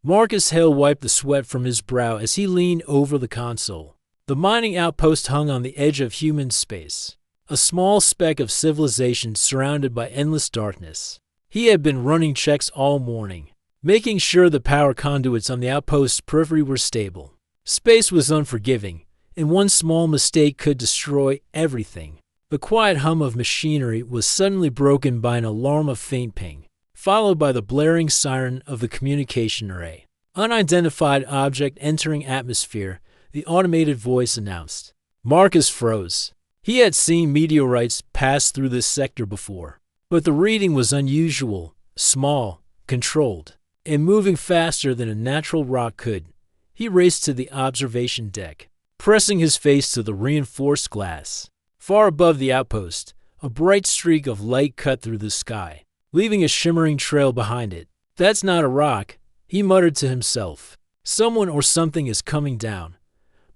Marcus Hale wiped the sweat from his brow as he leaned over the console. The mining outpost hung on the edge of human space, a small speck of civilization surrounded by endless darkness. He had been running checks all morning, making sure the power conduits on the outpost's periphery were stable. Space was unforgiving, and one small mistake could destroy everything. The quiet hum of machinery was suddenly broken by an alarm of faint ping, followed by the blaring siren of the communication array. Unidentified object entering atmosphere, the automated voice announced. Marcus froze. He had seen meteorites pass through this sector before, but the reading was unusual, small, controlled, and moving faster than a natural rock could. He raced to the observation deck, pressing his face to the reinforced glass. Far above the outpost, a bright streak of light cut through the sky, leaving a shimmering trail behind it. That's not a rock, he muttered to himself. Someone or something is coming down.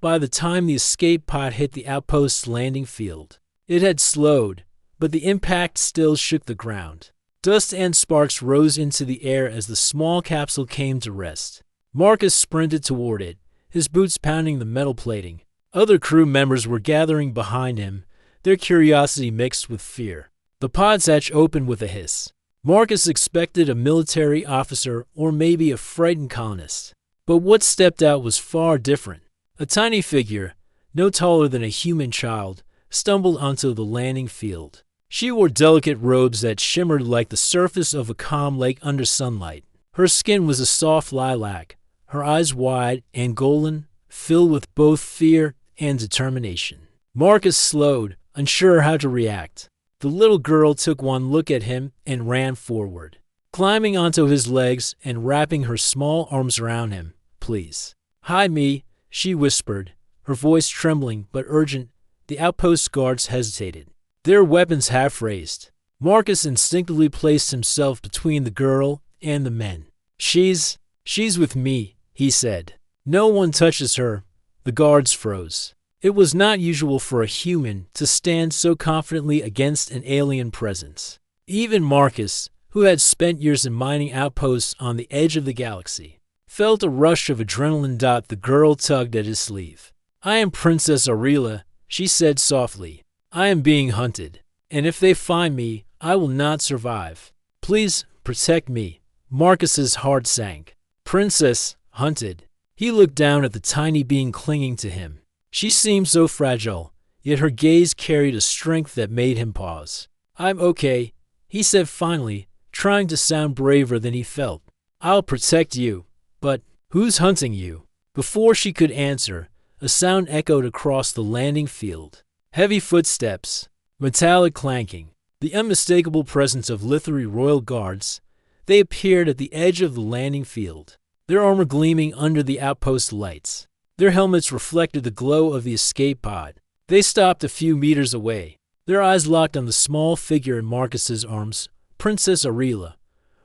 By the time the escape pod hit the outpost's landing field, it had slowed, but the impact still shook the ground. Dust and sparks rose into the air as the small capsule came to rest. Marcus sprinted toward it, his boots pounding the metal plating. Other crew members were gathering behind him, their curiosity mixed with fear. The pod's hatch opened with a hiss. Marcus expected a military officer or maybe a frightened colonist. But what stepped out was far different. A tiny figure, no taller than a human child, stumbled onto the landing field. She wore delicate robes that shimmered like the surface of a calm lake under sunlight. Her skin was a soft lilac, her eyes wide and golden, filled with both fear and determination. Marcus slowed, unsure how to react. The little girl took one look at him and ran forward, climbing onto his legs and wrapping her small arms around him. Please. Hide me, she whispered, her voice trembling but urgent. The outpost guards hesitated, their weapons half raised. Marcus instinctively placed himself between the girl and the men. She's with me, he said. No one touches her. The guards froze. It was not usual for a human to stand so confidently against an alien presence. Even Marcus, who had spent years in mining outposts on the edge of the galaxy, felt a rush of adrenaline. The girl tugged at his sleeve. I am Princess Aurelia, she said softly. I am being hunted, and if they find me, I will not survive. Please protect me. Marcus's heart sank. Princess, hunted. He looked down at the tiny being clinging to him. She seemed so fragile, yet her gaze carried a strength that made him pause. I'm okay, he said finally, trying to sound braver than he felt. I'll protect you. But who's hunting you? Before she could answer, a sound echoed across the landing field. Heavy footsteps, metallic clanking, the unmistakable presence of Lithari royal guards. They appeared at the edge of the landing field, their armor gleaming under the outpost lights. Their helmets reflected the glow of the escape pod. They stopped a few meters away, their eyes locked on the small figure in Marcus's arms. Princess Aurelia,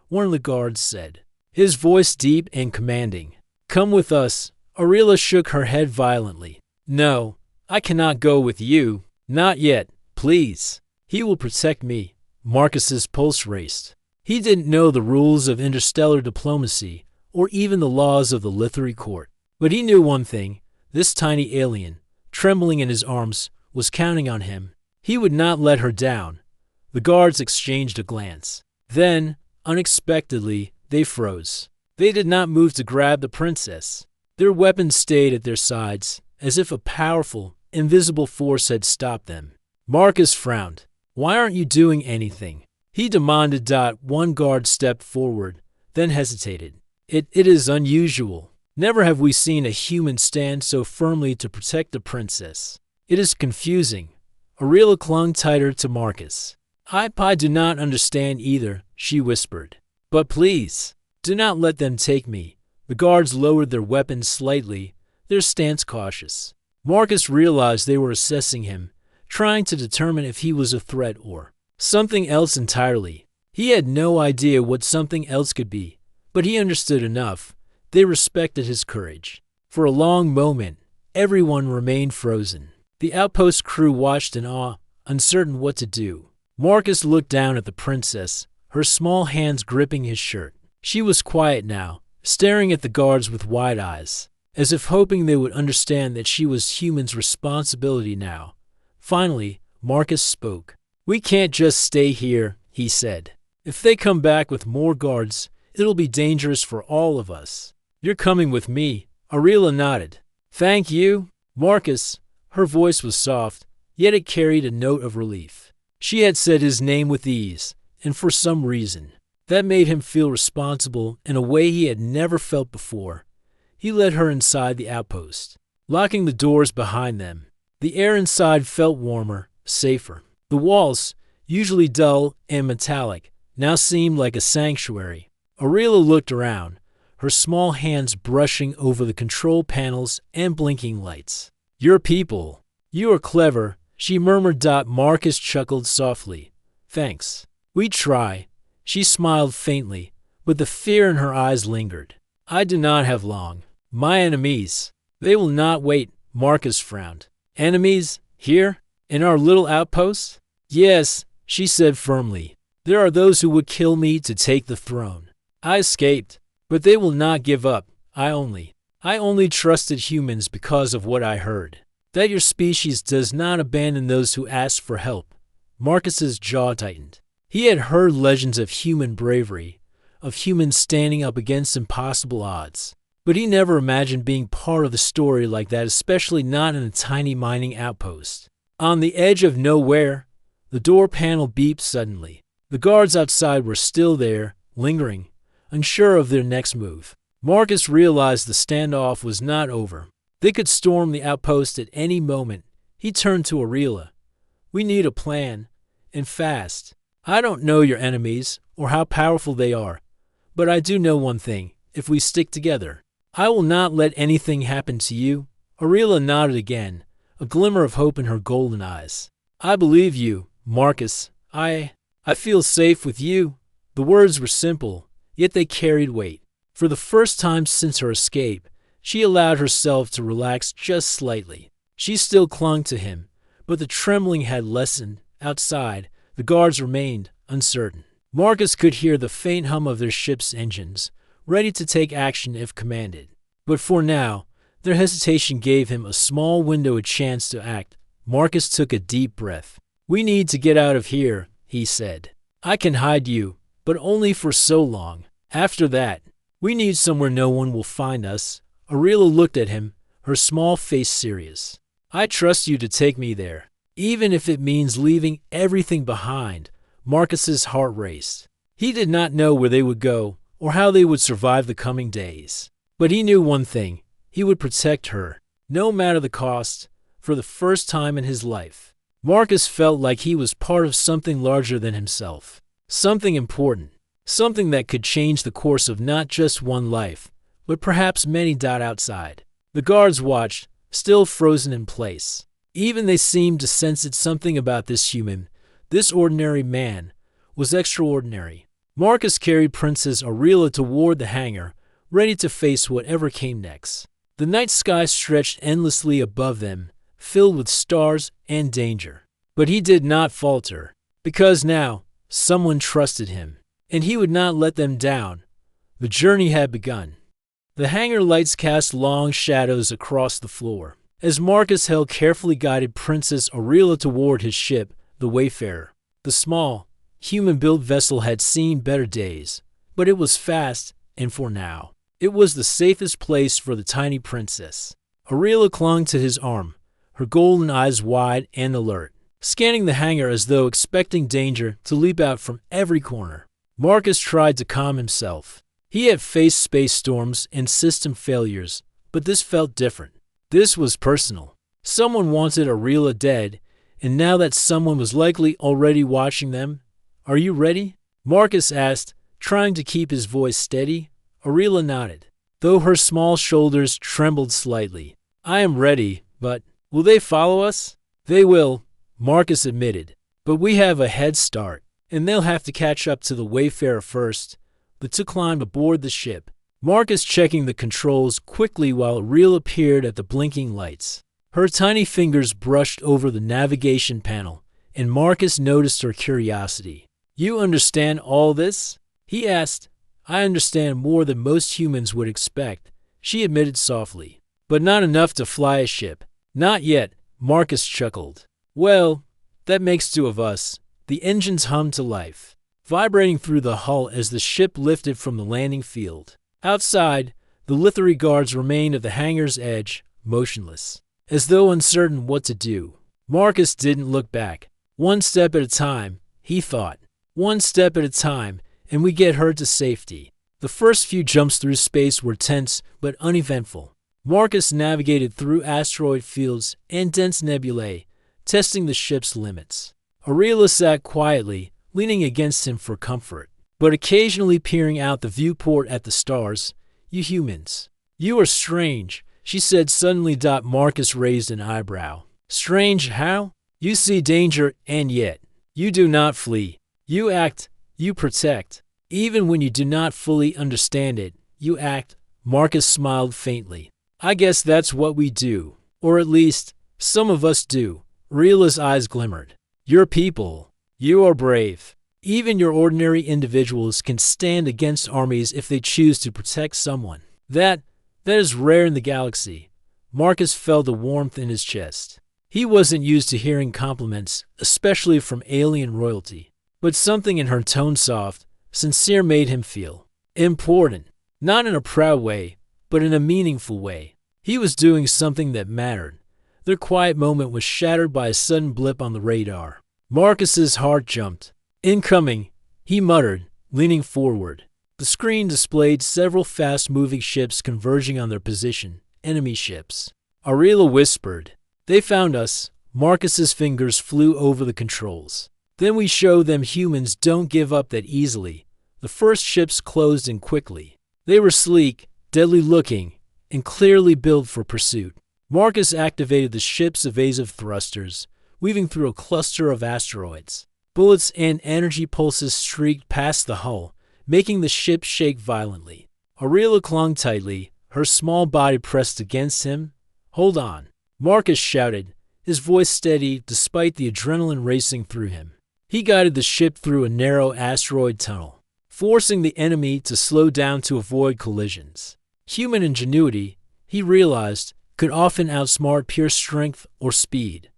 one of the guards said, his voice deep and commanding. Come with us. Aurelia shook her head violently. No, I cannot go with you. Not yet, please. He will protect me. Marcus's pulse raced. He didn't know the rules of interstellar diplomacy or even the laws of the Lithari court. But he knew one thing. This tiny alien, trembling in his arms, was counting on him. He would not let her down. The guards exchanged a glance. Then, unexpectedly, they froze. They did not move to grab the princess. Their weapons stayed at their sides, as if a powerful, invisible force had stopped them. Marcus frowned. Why aren't you doing anything? He demanded. One guard stepped forward, then hesitated. It is unusual. Never have we seen a human stand so firmly to protect the princess. It is confusing. Aurelia clung tighter to Marcus. I do not understand either, she whispered. But please, do not let them take me. The guards lowered their weapons slightly, their stance cautious. Marcus realized they were assessing him, trying to determine if he was a threat or something else entirely. He had no idea what something else could be, but he understood enough. They respected his courage. For a long moment, everyone remained frozen. The outpost crew watched in awe, uncertain what to do. Marcus looked down at the princess, her small hands gripping his shirt. She was quiet now, staring at the guards with wide eyes, as if hoping they would understand that she was humans' responsibility now. Finally, Marcus spoke. "We can't just stay here," he said. "If they come back with more guards, it'll be dangerous for all of us. You're coming with me." Arila nodded. "Thank you, Marcus." Her voice was soft, yet it carried a note of relief. She had said his name with ease, and for some reason, that made him feel responsible in a way he had never felt before. He led her inside the outpost, locking the doors behind them. The air inside felt warmer, safer. The walls, usually dull and metallic, now seemed like a sanctuary. Arila looked around, her small hands brushing over the control panels and blinking lights. "Your people. You are clever," she murmured. Marcus chuckled softly. "Thanks. We try." She smiled faintly, but the fear in her eyes lingered. "I do not have long. My enemies. They will not wait." Marcus frowned. "Enemies? Here? In our little outpost?" "Yes," she said firmly. "There are those who would kill me to take the throne. I escaped, but they will not give up. I only trusted humans because of what I heard. That your species does not abandon those who ask for help." Marcus's jaw tightened. He had heard legends of human bravery, of humans standing up against impossible odds. But he never imagined being part of a story like that, especially not in a tiny mining outpost. On the edge of nowhere, the door panel beeped suddenly. The guards outside were still there, lingering, unsure of their next move. Marcus realized the standoff was not over. They could storm the outpost at any moment. He turned to Arila. "We need a plan, and fast. I don't know your enemies, or how powerful they are, but I do know one thing. If we stick together, I will not let anything happen to you." Arila nodded again, a glimmer of hope in her golden eyes. "I believe you, Marcus. I feel safe with you." The words were simple, yet they carried weight. For the first time since her escape, she allowed herself to relax just slightly. She still clung to him, but the trembling had lessened. Outside, the guards remained uncertain. Marcus could hear the faint hum of their ship's engines, ready to take action if commanded. But for now, their hesitation gave him a small window a chance to act. Marcus took a deep breath. "We need to get out of here," he said. "I can hide you, but only for so long. After that, we need somewhere no one will find us." Arila looked at him, her small face serious. "I trust you to take me there, even if it means leaving everything behind." Marcus's heart raced. He did not know where they would go, or how they would survive the coming days. But he knew one thing. He would protect her, no matter the cost. For the first time in his life, Marcus felt like he was part of something larger than himself. Something important. Something that could change the course of not just one life, but perhaps many. Outside, the guards watched, still frozen in place. Even they seemed to sense that something about this human, this ordinary man, was extraordinary. Marcus carried Princess Arila toward the hangar, ready to face whatever came next. The night sky stretched endlessly above them, filled with stars and danger. But he did not falter, because now someone trusted him, and he would not let them down. The journey had begun. The hangar lights cast long shadows across the floor, as Marcus held carefully guided Princess Arila toward his ship, the Wayfarer. The small, human-built vessel had seen better days, but it was fast, and for now, it was the safest place for the tiny princess. Arila clung to his arm, her golden eyes wide and alert, scanning the hangar as though expecting danger to leap out from every corner. Marcus tried to calm himself. He had faced space storms and system failures, but this felt different. This was personal. Someone wanted Arila dead, and now that someone was likely already watching them. "Are you ready?" Marcus asked, trying to keep his voice steady. Arila nodded, though her small shoulders trembled slightly. "I am ready, but will they follow us?" "They will," Marcus admitted, "but we have a head start, and they'll have to catch up to the Wayfarer first." The two climbed aboard the ship, Marcus checking the controls quickly while Arila appeared at the blinking lights. Her tiny fingers brushed over the navigation panel, and Marcus noticed her curiosity. "You understand all this?" he asked, I understand more than most humans would expect, she admitted softly. But not enough to fly a ship. Not yet, Marcus chuckled. Well, that makes two of us. The engines hummed to life, vibrating through the hull as the ship lifted from the landing field. Outside, the Lithari guards remained at the hangar's edge, motionless, as though uncertain what to do. Marcus didn't look back. One step at a time, he thought. One step at a time, and we get her to safety. The first few jumps through space were tense but uneventful. Marcus navigated through asteroid fields and dense nebulae, testing the ship's limits. Aurelia sat quietly, leaning against him for comfort, but occasionally peering out the viewport at the stars. You humans. You are strange, she said suddenly. Marcus raised an eyebrow. Strange how? You see danger, and yet you do not flee. You act, you protect. Even when you do not fully understand it, you act. Marcus smiled faintly. I guess that's what we do. Or at least, some of us do. Aurelia's eyes glimmered. Your people. You are brave. Even your ordinary individuals can stand against armies if they choose to protect someone. That is rare in the galaxy. Marcus felt the warmth in his chest. He wasn't used to hearing compliments, especially from alien royalty. But something in her tone, soft, sincere, made him feel important. Not in a proud way, but in a meaningful way. He was doing something that mattered. Their quiet moment was shattered by a sudden blip on the radar. Marcus's heart jumped. Incoming, he muttered, leaning forward. The screen displayed several fast-moving ships converging on their position. Enemy ships. Aurelia whispered. They found us. Marcus's fingers flew over the controls. Then we show them humans don't give up that easily. The first ships closed in quickly. They were sleek, deadly-looking, and clearly built for pursuit. Marcus activated the ship's evasive thrusters, weaving through a cluster of asteroids. Bullets and energy pulses streaked past the hull, making the ship shake violently. Aurelia clung tightly, her small body pressed against him. Hold on, Marcus shouted, his voice steady despite the adrenaline racing through him. He guided the ship through a narrow asteroid tunnel, forcing the enemy to slow down to avoid collisions. Human ingenuity, he realized, could often outsmart pure strength or speed.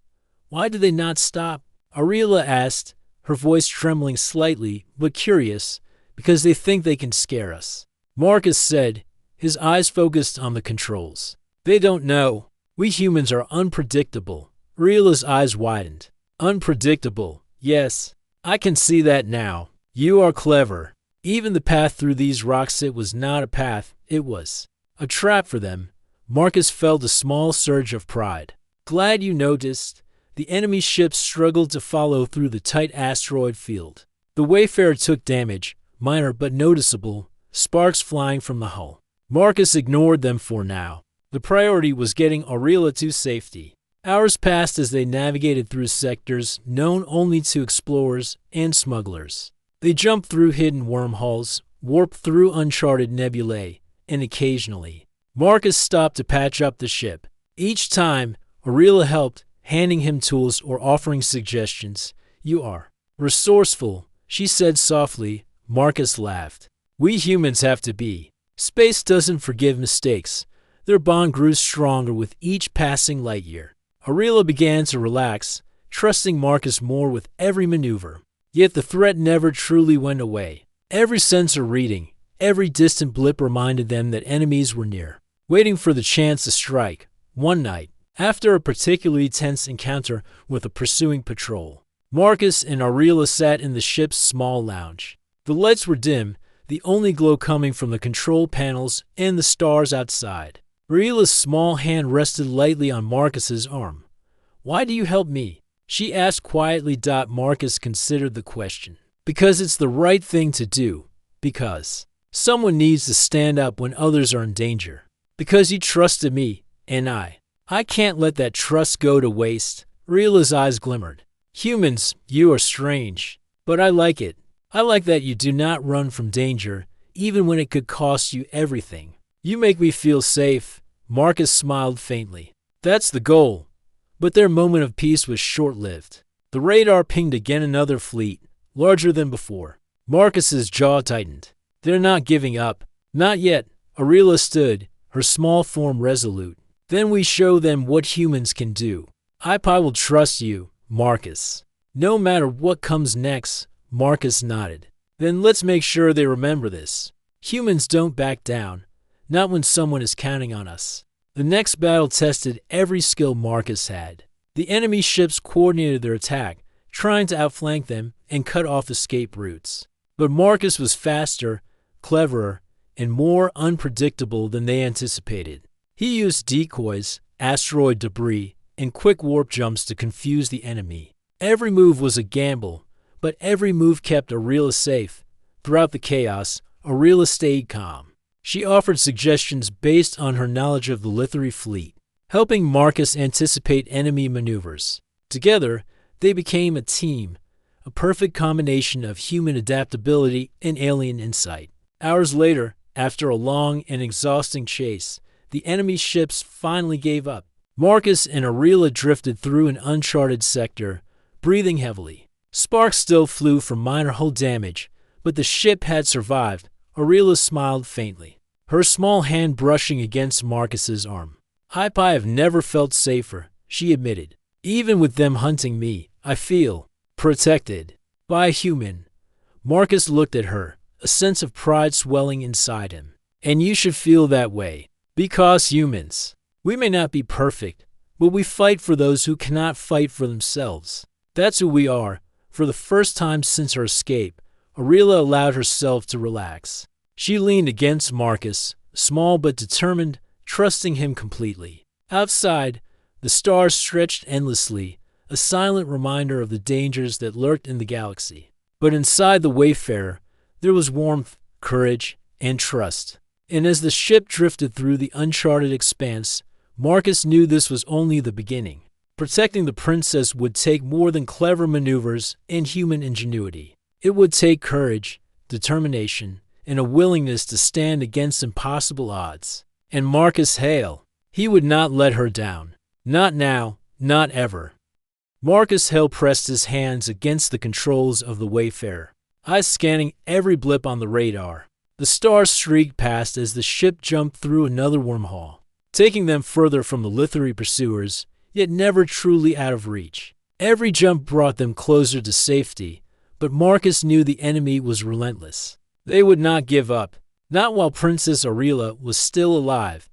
Why did they not stop? Aurelia asked, her voice trembling slightly but curious. Because they think they can scare us. Marcus said, his eyes focused on the controls. They don't know. We humans are unpredictable. Aurelia's eyes widened. Unpredictable, yes. I can see that now. You are clever. Even the path through these rocks, it was not a path, it was a trap for them. Marcus felt a small surge of pride. Glad you noticed. The enemy ships struggled to follow through the tight asteroid field. The Wayfarer took damage, minor but noticeable, sparks flying from the hull. Marcus ignored them for now. The priority was getting Aurelia to safety. Hours passed as they navigated through sectors known only to explorers and smugglers. They jumped through hidden wormholes, warped through uncharted nebulae, and occasionally, Marcus stopped to patch up the ship. Each time, Aurelia helped, handing him tools or offering suggestions. You are resourceful, she said softly. Marcus laughed. We humans have to be. Space doesn't forgive mistakes. Their bond grew stronger with each passing light year. Aurelia began to relax, trusting Marcus more with every maneuver. Yet the threat never truly went away. Every sensor reading, every distant blip reminded them that enemies were near, waiting for the chance to strike. One night, after a particularly tense encounter with a pursuing patrol, Marcus and Aurelia sat in the ship's small lounge. The lights were dim, the only glow coming from the control panels and the stars outside. Aurelia's small hand rested lightly on Marcus's arm. Why do you help me? She asked quietly. Marcus considered the question. Because it's the right thing to do. Because someone needs to stand up when others are in danger. Because you trusted me, and I can't let that trust go to waste. Aurelia's eyes glimmered. Humans, you are strange. But I like it. I like that you do not run from danger, even when it could cost you everything. You make me feel safe. Marcus smiled faintly. That's the goal. But their moment of peace was short-lived. The radar pinged again, another fleet, larger than before. Marcus's jaw tightened. They're not giving up. Not yet. Aurela stood, her small form resolute. Then we show them what humans can do. HFY will trust you, Marcus. No matter what comes next, Marcus nodded. Then let's make sure they remember this. Humans don't back down, not when someone is counting on us. The next battle tested every skill Marcus had. The enemy ships coordinated their attack, trying to outflank them and cut off escape routes. But Marcus was faster, cleverer, and more unpredictable than they anticipated. He used decoys, asteroid debris, and quick warp jumps to confuse the enemy. Every move was a gamble, but every move kept Aurela safe. Throughout the chaos, Aurela stayed calm. She offered suggestions based on her knowledge of the Lithari fleet, helping Marcus anticipate enemy maneuvers. Together, they became a team, a perfect combination of human adaptability and alien insight. Hours later, after a long and exhausting chase, the enemy ships finally gave up. Marcus and Aurela drifted through an uncharted sector, breathing heavily. Sparks still flew from minor hull damage, but the ship had survived. Aurela smiled faintly, her small hand brushing against Marcus's arm. HFY have never felt safer, she admitted. Even with them hunting me, I feel protected by a human. Marcus looked at her, a sense of pride swelling inside him. And you should feel that way, because humans, we may not be perfect, but we fight for those who cannot fight for themselves. That's who we are. For the first time since her escape, Aurela allowed herself to relax. She leaned against Marcus, small but determined, trusting him completely. Outside, the stars stretched endlessly, a silent reminder of the dangers that lurked in the galaxy. But inside the Wayfarer, there was warmth, courage, and trust. And as the ship drifted through the uncharted expanse, Marcus knew this was only the beginning. Protecting the princess would take more than clever maneuvers and human ingenuity. It would take courage, determination, and a willingness to stand against impossible odds. And Marcus Hale, he would not let her down. Not now, not ever. Marcus Hale pressed his hands against the controls of the Wayfarer, eyes scanning every blip on the radar. The stars streaked past as the ship jumped through another wormhole, taking them further from the Lithari pursuers, yet never truly out of reach. Every jump brought them closer to safety, but Marcus knew the enemy was relentless. They would not give up, not while Princess Aurela was still alive.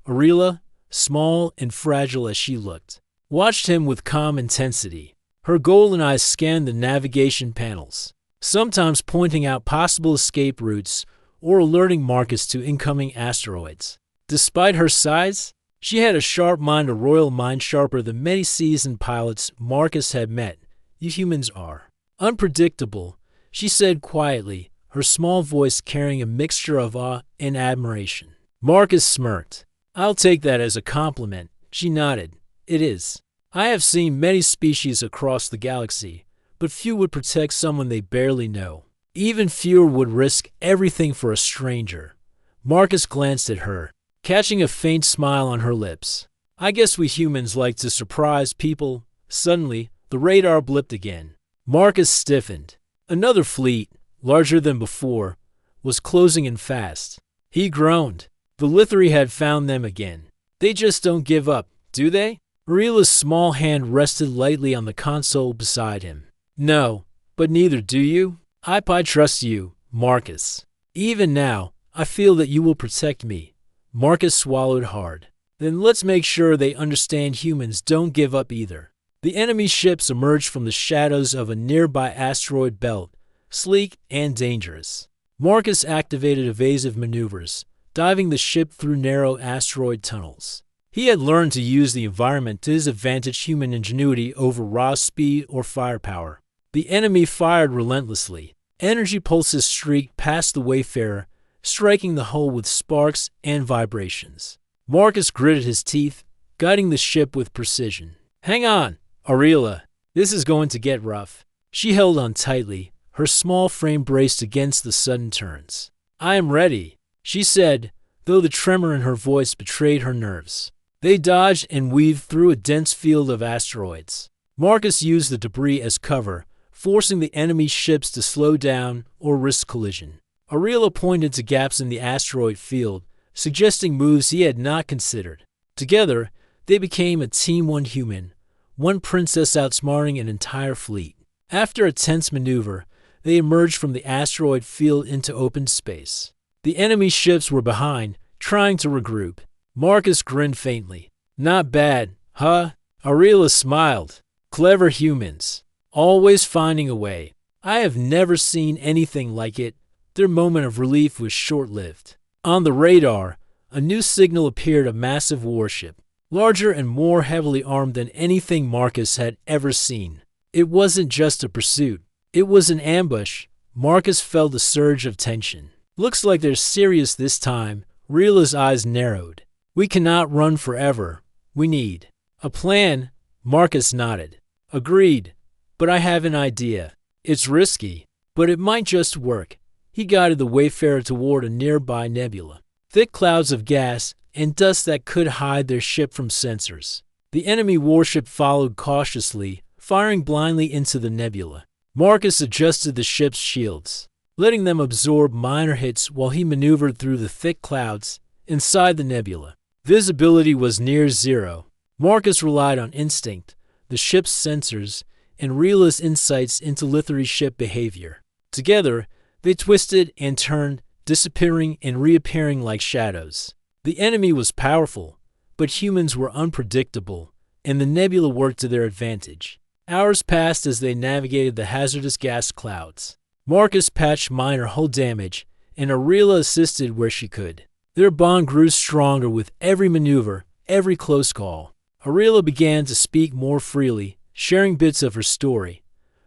Aurela, small and fragile as she looked, watched him with calm intensity. Her golden eyes scanned the navigation panels, sometimes pointing out possible escape routes or alerting Marcus to incoming asteroids. Despite her size, she had a sharp mind, a royal mind sharper than many seasoned pilots Marcus had met. You humans are unpredictable, she said quietly, her small voice carrying a mixture of awe and admiration. Marcus smirked. I'll take that as a compliment, she nodded. It is. I have seen many species across the galaxy, but few would protect someone they barely know. Even fewer would risk everything for a stranger. Marcus glanced at her, catching a faint smile on her lips. I guess we humans like to surprise people. Suddenly, the radar blipped again. Marcus stiffened. Another fleet, larger than before, was closing in fast. He groaned. The Lithari had found them again. They just don't give up, do they? Aurela's small hand rested lightly on the console beside him. No, but neither do you. I trust you, Marcus. Even now, I feel that you will protect me. Marcus swallowed hard. Then let's make sure they understand humans don't give up either. The enemy ships emerged from the shadows of a nearby asteroid belt, sleek and dangerous. Marcus activated evasive maneuvers, diving the ship through narrow asteroid tunnels. He had learned to use the environment to his advantage, human ingenuity over raw speed or firepower. The enemy fired relentlessly. Energy pulses streaked past the Wayfarer, striking the hull with sparks and vibrations. Marcus gritted his teeth, guiding the ship with precision. Hang on, Aurela. This is going to get rough. She held on tightly, her small frame braced against the sudden turns. I am ready, she said, though the tremor in her voice betrayed her nerves. They dodged and weaved through a dense field of asteroids. Marcus used the debris as cover, forcing the enemy ships to slow down or risk collision. Aurela pointed to gaps in the asteroid field, suggesting moves he had not considered. Together, they became a team, one human, one princess outsmarting an entire fleet. After a tense maneuver, they emerged from the asteroid field into open space. The enemy ships were behind, trying to regroup. Marcus grinned faintly. Not bad, huh? Aurela smiled. Clever humans. Always finding a way. I have never seen anything like it. Their moment of relief was short-lived. On the radar, a new signal appeared, a massive warship, larger and more heavily armed than anything Marcus had ever seen. It wasn't just a pursuit. It was an ambush. Marcus felt a surge of tension. Looks like they're serious this time. Aurela's eyes narrowed. We cannot run forever. We need a plan. Marcus nodded. Agreed. But I have an idea. It's risky, but it might just work. He guided the Wayfarer toward a nearby nebula. Thick clouds of gas and dust that could hide their ship from sensors. The enemy warship followed cautiously, firing blindly into the nebula. Marcus adjusted the ship's shields, letting them absorb minor hits while he maneuvered through the thick clouds inside the nebula. Visibility was near zero. Marcus relied on instinct, the ship's sensors, and Aurela's insights into Lithuri's ship behavior. Together, they twisted and turned, disappearing and reappearing like shadows. The enemy was powerful, but humans were unpredictable, and the nebula worked to their advantage. Hours passed as they navigated the hazardous gas clouds. Marcus patched minor hull damage, and Aurela assisted where she could. Their bond grew stronger with every maneuver, every close call. Aurela began to speak more freely, sharing bits of her story.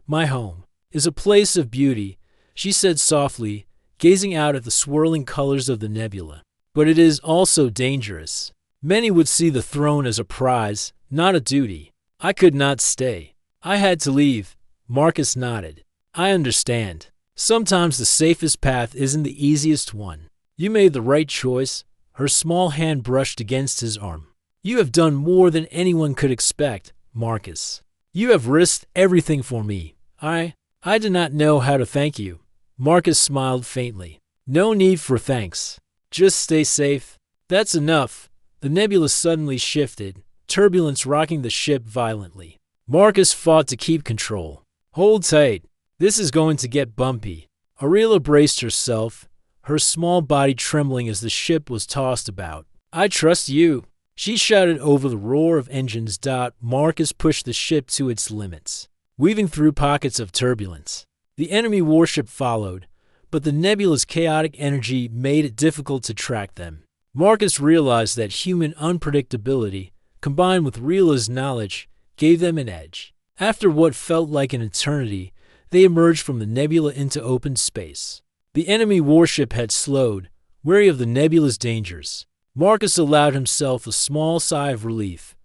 My home is a place of beauty, she said softly, gazing out at the swirling colors of the nebula. But it is also dangerous. Many would see the throne as a prize, not a duty. I could not stay. I had to leave. Marcus nodded. I understand. Sometimes the safest path isn't the easiest one. You made the right choice. Her small hand brushed against his arm. You have done more than anyone could expect, Marcus. You have risked everything for me. I did not know how to thank you. Marcus smiled faintly. No need for thanks. Just stay safe. That's enough. The nebula suddenly shifted, turbulence rocking the ship violently. Marcus fought to keep control. Hold tight. This is going to get bumpy. Aurela braced herself, her small body trembling as the ship was tossed about. I trust you. She shouted over the roar of engines. Marcus pushed the ship to its limits, weaving through pockets of turbulence. The enemy warship followed, but the nebula's chaotic energy made it difficult to track them. Marcus realized that human unpredictability, combined with Aurela's knowledge, gave them an edge. After what felt like an eternity, they emerged from the nebula into open space. The enemy warship had slowed, wary of the nebula's dangers. Marcus allowed himself a small sigh of relief.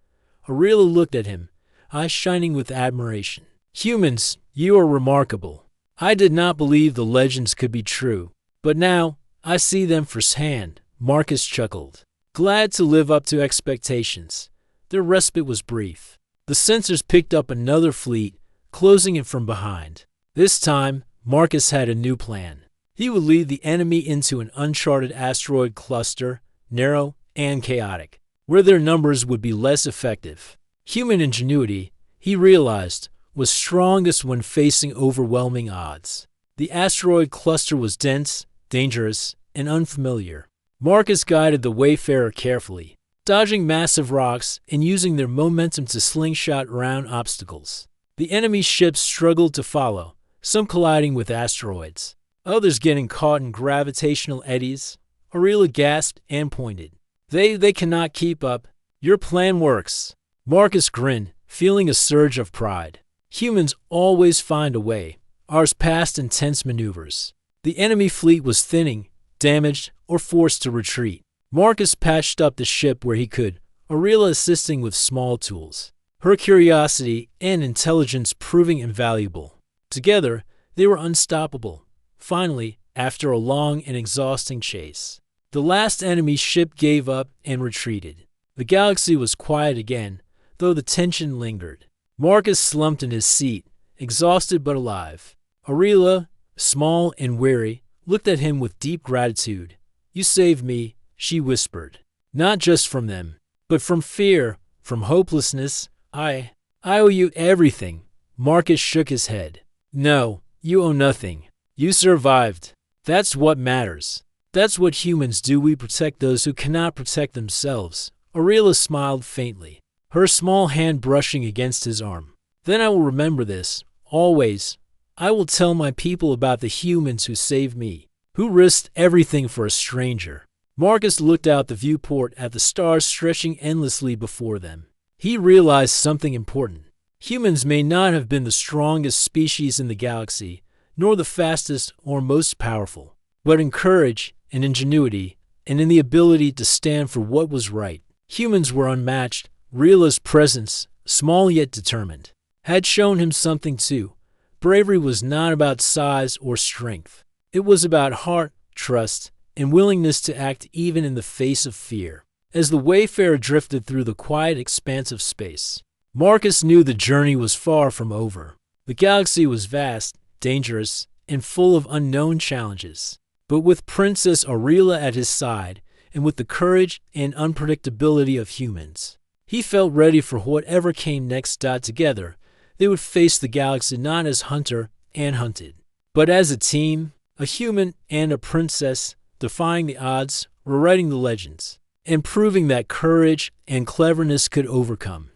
Aurela looked at him, eyes shining with admiration. Humans, you are remarkable. I did not believe the legends could be true, but now I see them firsthand. Marcus chuckled, glad to live up to expectations. Their respite was brief. The sensors picked up another fleet, closing it from behind. This time, Marcus had a new plan. He would lead the enemy into an uncharted asteroid cluster, narrow and chaotic, where their numbers would be less effective. Human ingenuity, he realized, was strongest when facing overwhelming odds. The asteroid cluster was dense, dangerous, and unfamiliar. Marcus guided the Wayfarer carefully, dodging massive rocks and using their momentum to slingshot around obstacles. The enemy ships struggled to follow, some colliding with asteroids, others getting caught in gravitational eddies. Aurela gasped and pointed. They cannot keep up. Your plan works. Marcus grinned, feeling a surge of pride. Humans always find a way. Ours passed intense maneuvers. The enemy fleet was thinning, damaged, or forced to retreat. Marcus patched up the ship where he could, Aurela assisting with small tools, her curiosity and intelligence proving invaluable. Together, they were unstoppable. Finally, after a long and exhausting chase, the last enemy ship gave up and retreated. The galaxy was quiet again, though the tension lingered. Marcus slumped in his seat, exhausted but alive. Aurela, small and weary, looked at him with deep gratitude. "You saved me," she whispered. "Not just from them, but from fear, from hopelessness. I owe you everything." Marcus shook his head. "No, you owe nothing. You survived. That's what matters. That's what humans do. We protect those who cannot protect themselves." Aurelia smiled faintly, her small hand brushing against his arm. "Then I will remember this, always. I will tell my people about the humans who saved me, who risked everything for a stranger." Marcus looked out the viewport at the stars stretching endlessly before them. He realized something important. Humans may not have been the strongest species in the galaxy, nor the fastest or most powerful, but in courage and ingenuity, and in the ability to stand for what was right, humans were unmatched. Riela's presence, small yet determined, had shown him something too. Bravery was not about size or strength. It was about heart, trust, and willingness to act even in the face of fear. As the Wayfarer drifted through the quiet expanse of space, Marcus knew the journey was far from over. The galaxy was vast, dangerous, and full of unknown challenges. But with Princess Aurelia at his side, and with the courage and unpredictability of humans, he felt ready for whatever came next. Together, they would face the galaxy not as hunter and hunted, but as a team, a human and a princess, defying the odds, rewriting the legends, and proving that courage and cleverness could overcome.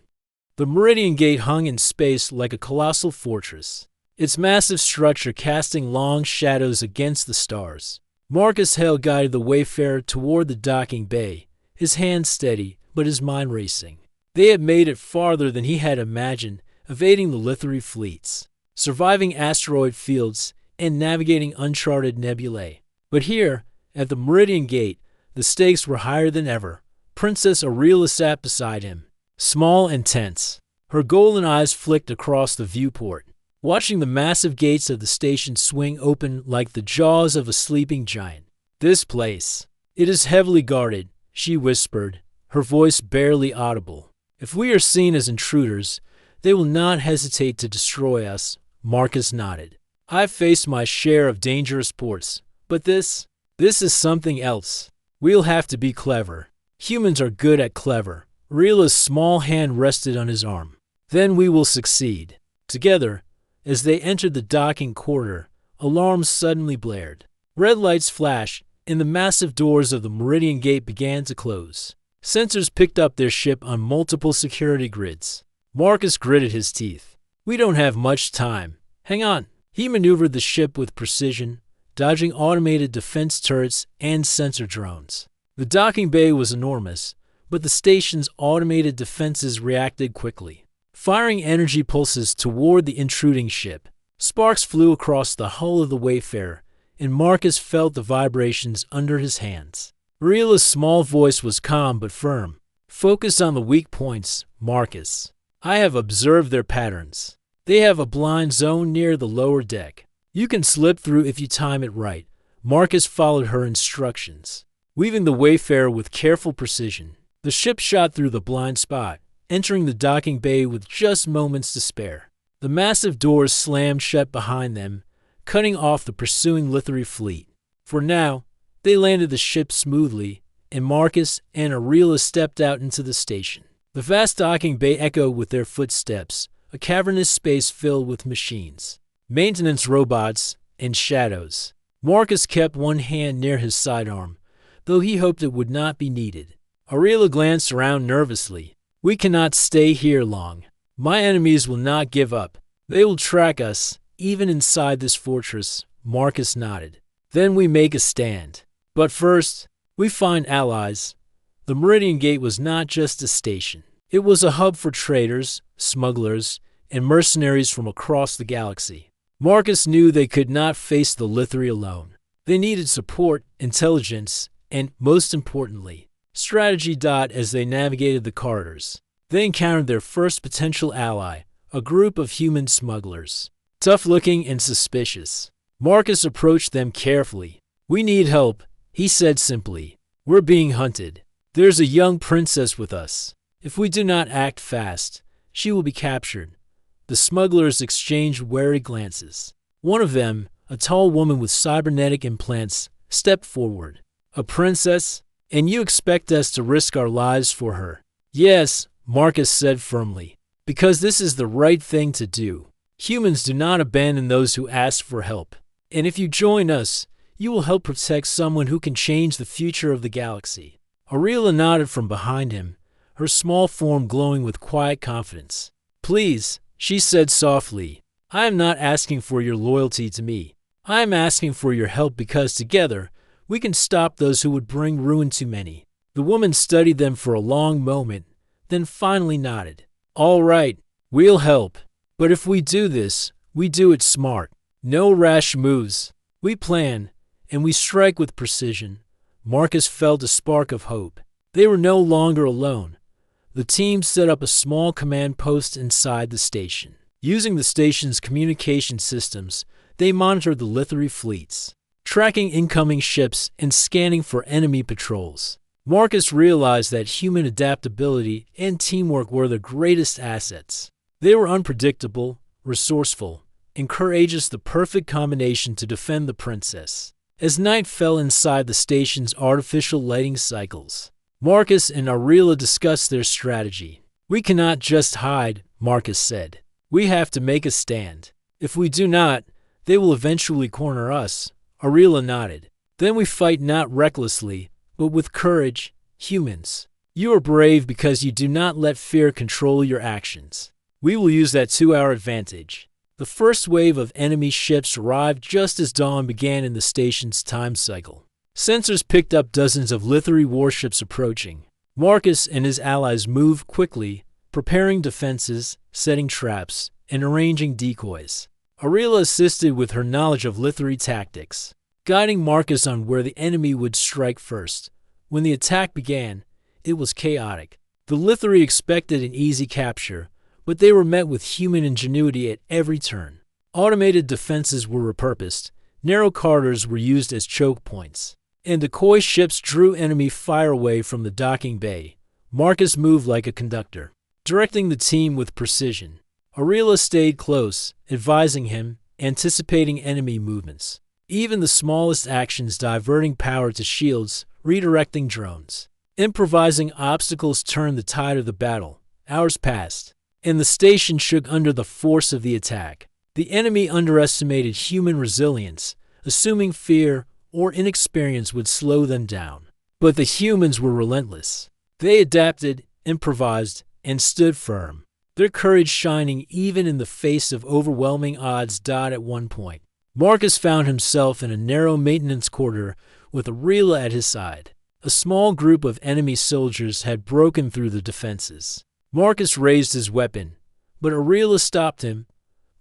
The Meridian Gate hung in space like a colossal fortress, its massive structure casting long shadows against the stars. Marcus Hale guided the Wayfarer toward the docking bay, his hands steady, but his mind racing. They had made it farther than he had imagined, evading the Lithari fleets, surviving asteroid fields, and navigating uncharted nebulae. But here, at the Meridian Gate, the stakes were higher than ever. Princess Aurelia sat beside him, small and tense. Her golden eyes flicked across the viewport, watching the massive gates of the station swing open like the jaws of a sleeping giant. "This place, it is heavily guarded," she whispered, her voice barely audible. "If we are seen as intruders, they will not hesitate to destroy us." Marcus nodded. "I've faced my share of dangerous ports, but this is something else. We'll have to be clever. Humans are good at clever." Riela's small hand rested on his arm. "Then we will succeed." Together, as they entered the docking corridor, alarms suddenly blared. Red lights flashed, and the massive doors of the Meridian Gate began to close. Sensors picked up their ship on multiple security grids. Marcus gritted his teeth. "We don't have much time. Hang on." He maneuvered the ship with precision, dodging automated defense turrets and sensor drones. The docking bay was enormous, but the station's automated defenses reacted quickly, firing energy pulses toward the intruding ship. Sparks flew across the hull of the Wayfarer, and Marcus felt the vibrations under his hands. Riela's small voice was calm but firm. "Focus on the weak points, Marcus. I have observed their patterns. They have a blind zone near the lower deck. You can slip through if you time it right." Marcus followed her instructions, weaving the Wayfarer with careful precision. The ship shot through the blind spot, entering the docking bay with just moments to spare. The massive doors slammed shut behind them, cutting off the pursuing Lithari fleet. For now, they landed the ship smoothly, and Marcus and Aurelia stepped out into the station. The vast docking bay echoed with their footsteps, a cavernous space filled with machines, maintenance robots, and shadows. Marcus kept one hand near his sidearm, though he hoped it would not be needed. Aurelia glanced around nervously. "We cannot stay here long. My enemies will not give up. They will track us, even inside this fortress." Marcus nodded. "Then we make a stand. But first, we find allies." The Meridian Gate was not just a station. It was a hub for traders, smugglers, and mercenaries from across the galaxy. Marcus knew they could not face the Lithari alone. They needed support, intelligence, and, most importantly, strategy. As they navigated the corridors, they encountered their first potential ally, a group of human smugglers, tough-looking and suspicious. Marcus approached them carefully. "We need help," he said simply. "We're being hunted. There's a young princess with us. If we do not act fast, she will be captured." The smugglers exchanged wary glances. One of them, a tall woman with cybernetic implants, stepped forward. A princess? And you expect us to risk our lives for her? Yes, Marcus said firmly, because this is the right thing to do. Humans do not abandon those who ask for help. And if you join us, you will help protect someone who can change the future of the galaxy. Aurelia nodded from behind him, her small form glowing with quiet confidence. Please, she said softly, I am not asking for your loyalty to me. I am asking for your help because together, we can stop those who would bring ruin to many. The woman studied them for a long moment, then finally nodded. All right, we'll help. But if we do this, we do it smart. No rash moves. We plan, and we strike with precision. Marcus felt a spark of hope. They were no longer alone. The team set up a small command post inside the station. Using the station's communication systems, they monitored the Lithari fleets, tracking incoming ships and scanning for enemy patrols. Marcus realized that human adaptability and teamwork were their greatest assets. They were unpredictable, resourceful, and courageous, the perfect combination to defend the princess. As night fell inside the station's artificial lighting cycles, Marcus and Aurelia discussed their strategy. We cannot just hide, Marcus said. We have to make a stand. If we do not, they will eventually corner us. Aurelia nodded. Then we fight not recklessly, but with courage, humans. You are brave because you do not let fear control your actions. We will use that to our advantage. The first wave of enemy ships arrived just as dawn began in the station's time cycle. Sensors picked up dozens of Lithari warships approaching. Marcus and his allies moved quickly, preparing defenses, setting traps, and arranging decoys. Aurelia assisted with her knowledge of Lithari tactics, guiding Marcus on where the enemy would strike first. When the attack began, it was chaotic. The Lithari expected an easy capture, but they were met with human ingenuity at every turn. Automated defenses were repurposed, narrow corridors were used as choke points, and decoy ships drew enemy fire away from the docking bay. Marcus moved like a conductor, directing the team with precision. Aurelia stayed close, advising him, anticipating enemy movements. Even the smallest actions diverting power to shields, redirecting drones. Improvising obstacles turned the tide of the battle. Hours passed, and the station shook under the force of the attack. The enemy underestimated human resilience, assuming fear or inexperience would slow them down. But the humans were relentless. They adapted, improvised, and stood firm, their courage shining even in the face of overwhelming odds. At one point, Marcus found himself in a narrow maintenance corridor with Aurelia at his side. A small group of enemy soldiers had broken through the defenses. Marcus raised his weapon, but Aurelia stopped him.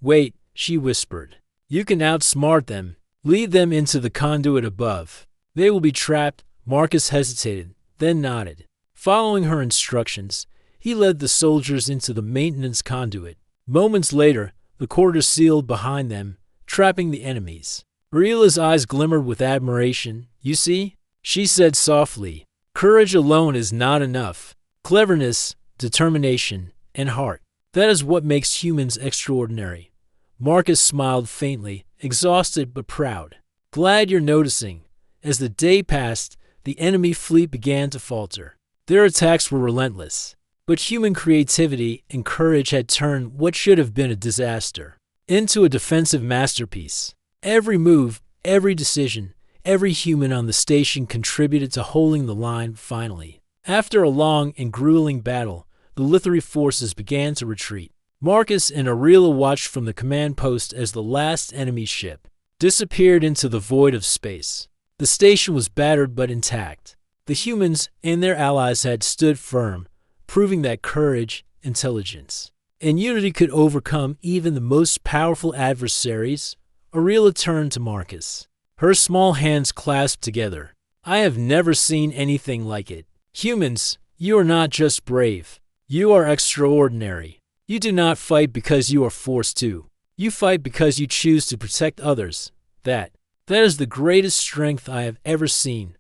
Wait, she whispered. You can outsmart them. Lead them into the conduit above. They will be trapped. Marcus hesitated, then nodded. Following her instructions, he led the soldiers into the maintenance conduit. Moments later, the corridor sealed behind them, trapping the enemies. Aurelia's eyes glimmered with admiration. You see? She said softly. Courage alone is not enough. Cleverness, determination, and heart. That is what makes humans extraordinary. Marcus smiled faintly, exhausted but proud. Glad you're noticing. As the day passed, the enemy fleet began to falter. Their attacks were relentless, but human creativity and courage had turned what should have been a disaster into a defensive masterpiece. Every move, every decision, every human on the station contributed to holding the line. Finally, after a long and grueling battle, the Lithari forces began to retreat. Marcus and Aurelia watched from the command post as the last enemy ship disappeared into the void of space. The station was battered but intact. The humans and their allies had stood firm, proving that courage, intelligence, and unity could overcome even the most powerful adversaries. Aurelia turned to Marcus, her small hands clasped together. I have never seen anything like it. Humans, you are not just brave. You are extraordinary. You do not fight because you are forced to. You fight because you choose to protect others. That is the greatest strength I have ever seen.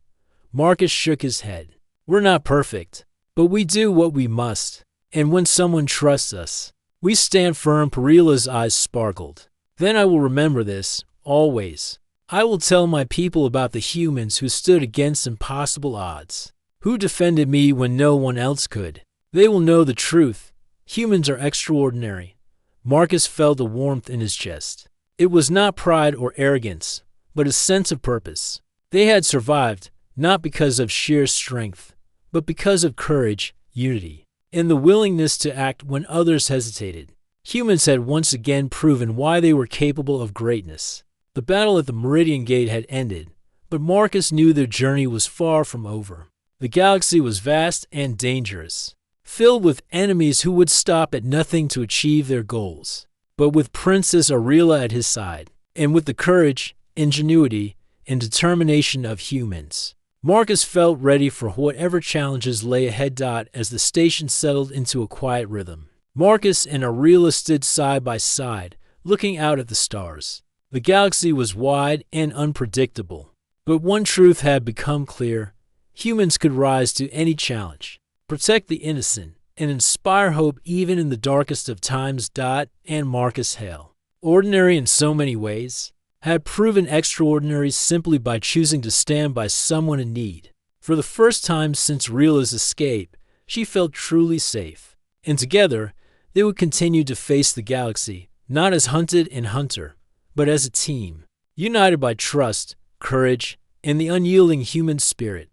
Marcus shook his head. We're not perfect, but we do what we must. And when someone trusts us, we stand firm. Aurelia's eyes sparkled. Then I will remember this, always. I will tell my people about the humans who stood against impossible odds, who defended me when no one else could. They will know the truth. Humans are extraordinary. Marcus felt a warmth in his chest. It was not pride or arrogance, but a sense of purpose. They had survived, not because of sheer strength, but because of courage, unity, and the willingness to act when others hesitated. Humans had once again proven why they were capable of greatness. The battle at the Meridian Gate had ended, but Marcus knew their journey was far from over. The galaxy was vast and dangerous, filled with enemies who would stop at nothing to achieve their goals. But with Princess Aurelia at his side, and with the courage, ingenuity, and determination of humans, Marcus felt ready for whatever challenges lay ahead. As the station settled into a quiet rhythm, Marcus and Aurelia stood side by side, looking out at the stars. The galaxy was wide and unpredictable, but one truth had become clear: humans could rise to any challenge, protect the innocent, and inspire hope even in the darkest of times. And Marcus Hale, ordinary in so many ways, had proven extraordinary simply by choosing to stand by someone in need. For the first time since Reela's escape, she felt truly safe, and together they would continue to face the galaxy, not as hunted and hunter, but as a team, united by trust, courage, and the unyielding human spirit.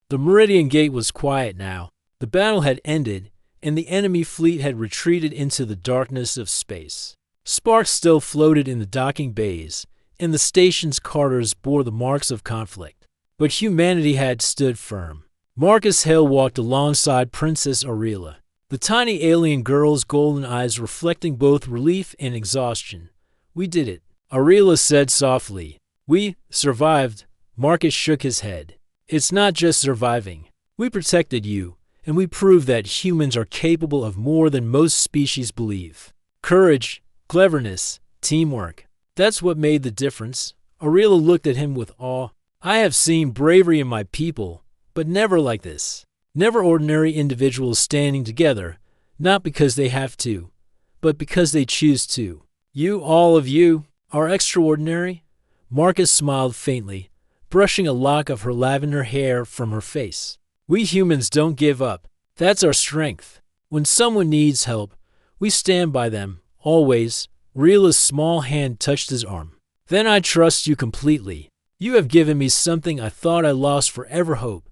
The Meridian Gate was quiet now. The battle had ended, and the enemy fleet had retreated into the darkness of space. Sparks still floated in the docking bays, and the station's corridors bore the marks of conflict. But humanity had stood firm. Marcus Hale walked alongside Princess Aurelia, the tiny alien girl's golden eyes reflecting both relief and exhaustion. "We did it," Aurelia said softly. "We survived." Marcus shook his head. "It's not just surviving. We protected you, and we proved that humans are capable of more than most species believe. Courage, cleverness, teamwork. That's what made the difference." Aurelia looked at him with awe. "I have seen bravery in my people, but never like this. Never ordinary individuals standing together, not because they have to, but because they choose to. You, all of you, are extraordinary." Marcus smiled faintly, brushing a lock of her lavender hair from her face. "We humans don't give up. That's our strength. When someone needs help, we stand by them, always." Reela's small hand touched his arm. "Then I trust you completely. You have given me something I thought I lost forever: hope."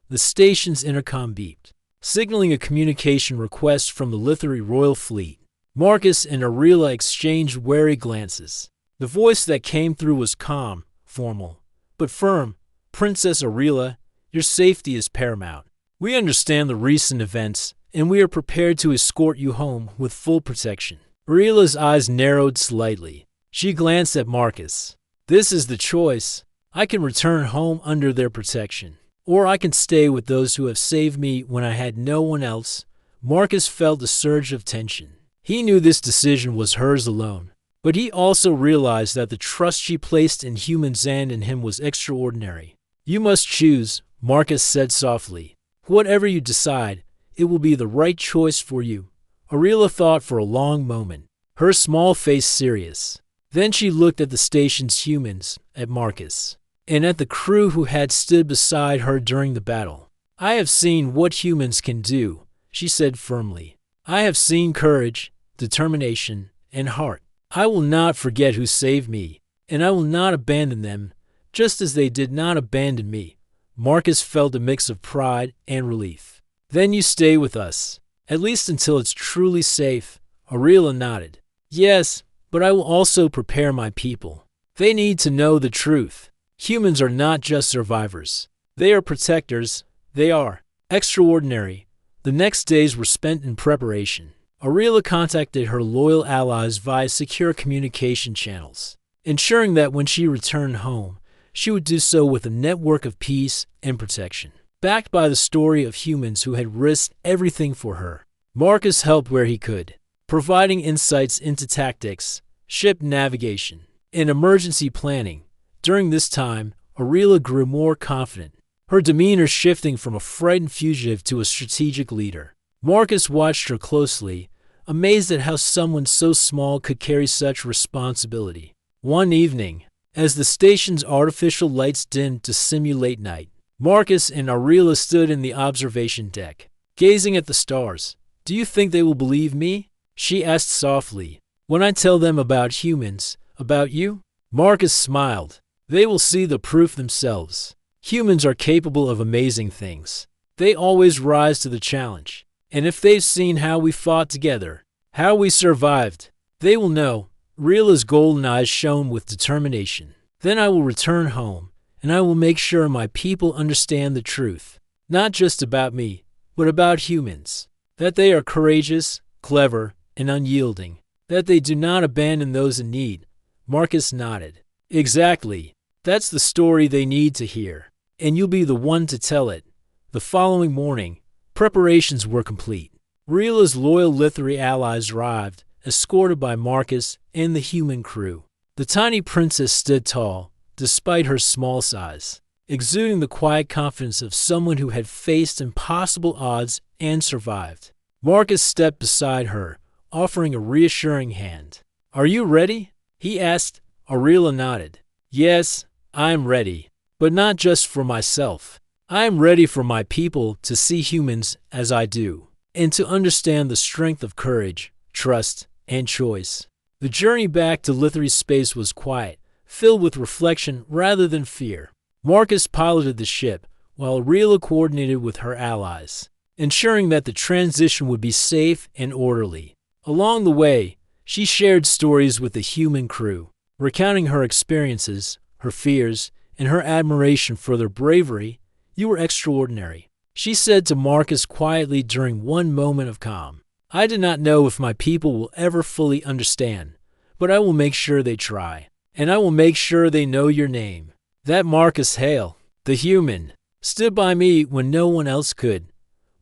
The station's intercom beeped, signaling a communication request from the Lithari Royal Fleet. Marcus and Aurelia exchanged wary glances. The voice that came through was calm, formal, but firm. "Princess Aurelia, your safety is paramount. We understand the recent events, and we are prepared to escort you home with full protection." Aurelia's eyes narrowed slightly. She glanced at Marcus. "This is the choice. I can return home under their protection, or I can stay with those who have saved me when I had no one else." Marcus felt a surge of tension. He knew this decision was hers alone, but he also realized that the trust she placed in humans and in him was extraordinary. "You must choose," Marcus said softly. "Whatever you decide, it will be the right choice for you." Aurelia thought for a long moment, her small face serious. Then she looked at the station's humans, at Marcus, and at the crew who had stood beside her during the battle. "I have seen what humans can do," she said firmly. "I have seen courage, determination, and heart. I will not forget who saved me, and I will not abandon them, just as they did not abandon me." Marcus felt a mix of pride and relief. "Then you stay with us, at least until it's truly safe." Aurelia nodded. "Yes, but I will also prepare my people. They need to know the truth. Humans are not just survivors. They are protectors. They are extraordinary." The next days were spent in preparation. Aurelia contacted her loyal allies via secure communication channels, ensuring that when she returned home, she would do so with a network of peace and protection. Backed by the story of humans who had risked everything for her, Marcus helped where he could, providing insights into tactics, ship navigation, and emergency planning. During this time, Aurelia grew more confident, her demeanor shifting from a frightened fugitive to a strategic leader. Marcus watched her closely, amazed at how someone so small could carry such responsibility. One evening, As the station's artificial lights dimmed to simulate night, Marcus and Aurela stood in the observation deck, gazing at the stars. "Do you think they will believe me?" she asked softly. "When I tell them about humans, about you?" Marcus smiled. "They will see the proof themselves. Humans are capable of amazing things. They always rise to the challenge. And if they've seen how we fought together, how we survived, they will know." Reela's golden eyes shone with determination. "Then I will return home, and I will make sure my people understand the truth. Not just about me, but about humans. That they are courageous, clever, and unyielding. That they do not abandon those in need." Marcus nodded. "Exactly. That's the story they need to hear. And you'll be the one to tell it." The following morning, preparations were complete. Reela's loyal Lithari allies arrived, escorted by Marcus and the human crew. The tiny princess stood tall, despite her small size, exuding the quiet confidence of someone who had faced impossible odds and survived. Marcus stepped beside her, offering a reassuring hand. "Are you ready?" he asked. Aurela nodded. "Yes, I'm ready. But not just for myself. I am ready for my people to see humans as I do, and to understand the strength of courage, trust, and choice." The journey back to Lithari space was quiet, filled with reflection rather than fear. Marcus piloted the ship, while Aurela coordinated with her allies, ensuring that the transition would be safe and orderly. Along the way, she shared stories with the human crew, recounting her experiences, her fears, and her admiration for their bravery. "You were extraordinary," she said to Marcus quietly during one moment of calm. "I do not know if my people will ever fully understand, but I will make sure they try. And I will make sure they know your name." That Marcus Hale, the human, stood by me when no one else could.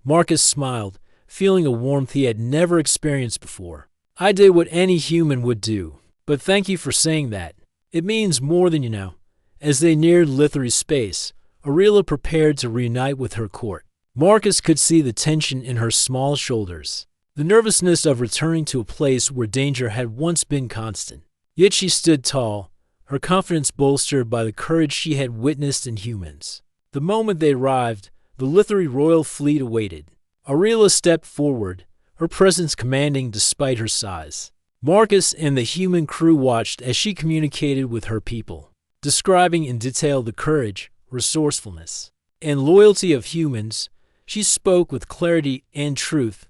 Marcus smiled, feeling a warmth he had never experienced before. "I did what any human would do, but thank you for saying that. It means more than you know." As they neared Lithari space, Aurela prepared to reunite with her court. Marcus could see the tension in her small shoulders, the nervousness of returning to a place where danger had once been constant. Yet she stood tall, her confidence bolstered by the courage she had witnessed in humans. The moment they arrived, the Lithari royal fleet awaited. Aurela stepped forward, her presence commanding despite her size. Marcus and the human crew watched as she communicated with her people, describing in detail the courage, resourcefulness, and loyalty of humans. She spoke with clarity and truth.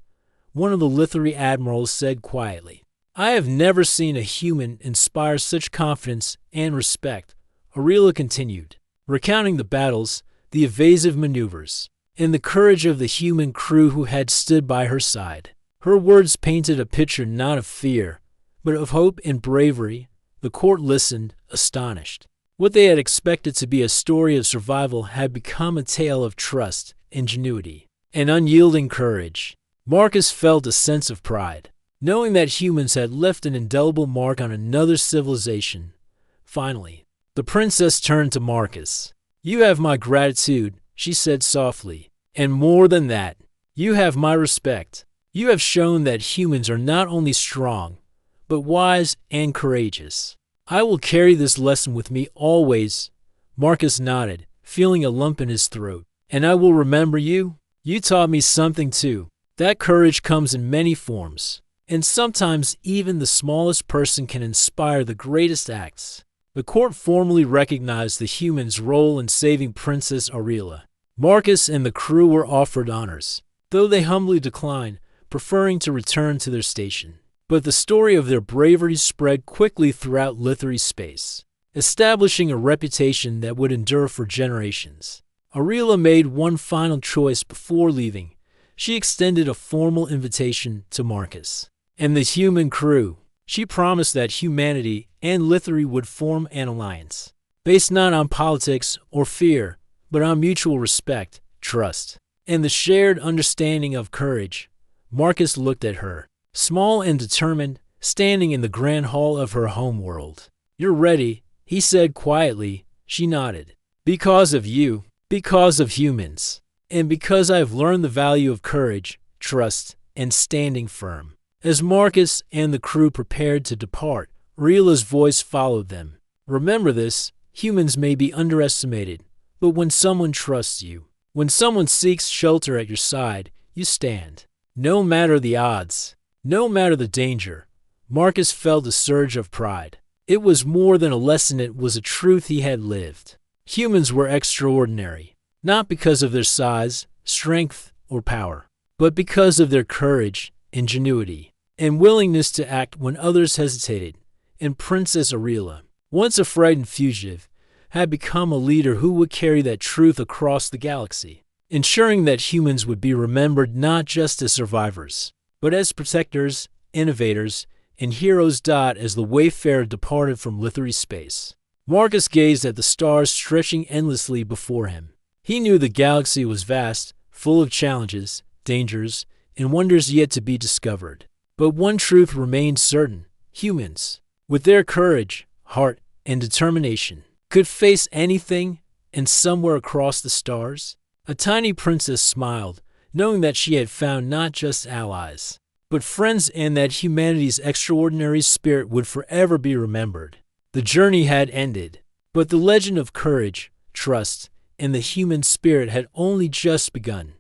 One of the Lithari admirals said quietly, "I have never seen a human inspire such confidence and respect." Aurela continued, recounting the battles, the evasive maneuvers, and the courage of the human crew who had stood by her side. Her words painted a picture not of fear, but of hope and bravery. The court listened, astonished. What they had expected to be a story of survival had become a tale of trust, ingenuity, and unyielding courage. Marcus felt a sense of pride, knowing that humans had left an indelible mark on another civilization. Finally, the princess turned to Marcus. "You have my gratitude," she said softly, "and more than that, you have my respect. You have shown that humans are not only strong, but wise and courageous. I will carry this lesson with me always." Marcus nodded, feeling a lump in his throat. "And I will remember you. You taught me something too. That courage comes in many forms, and sometimes even the smallest person can inspire the greatest acts." The court formally recognized the human's role in saving Princess Aurela. Marcus and the crew were offered honors, though they humbly declined, preferring to return to their station. But the story of their bravery spread quickly throughout Lithari space, establishing a reputation that would endure for generations. Aurela made one final choice before leaving. She extended a formal invitation to Marcus and the human crew. She promised that humanity and Lithari would form an alliance, based not on politics or fear, but on mutual respect, trust, and the shared understanding of courage. Marcus looked at her, small and determined, standing in the grand hall of her homeworld. "You're ready," he said quietly. She nodded. "Because of you, because of humans, and because I have learned the value of courage, trust, and standing firm." As Marcus and the crew prepared to depart, Aurela's voice followed them. Remember this, humans may be underestimated, but when someone trusts you, when someone seeks shelter at your side, you stand. No matter the odds, no matter the danger, Marcus felt a surge of pride. It was more than a lesson, it was a truth he had lived. Humans were extraordinary, not because of their size, strength, or power, but because of their courage, ingenuity, and willingness to act when others hesitated. And Princess Aurelia, once a frightened fugitive, had become a leader who would carry that truth across the galaxy, ensuring that humans would be remembered not just as survivors, but as protectors, innovators, and heroes. As the Wayfarer departed from Lithary space, Marcus gazed at the stars stretching endlessly before him. He knew the galaxy was vast, full of challenges, dangers, and wonders yet to be discovered. But one truth remained certain: humans, with their courage, heart, and determination, could face anything. And somewhere across the stars, a tiny princess smiled, knowing that she had found not just allies, but friends, and that humanity's extraordinary spirit would forever be remembered. The journey had ended, but the legend of courage, trust, and the human spirit had only just begun.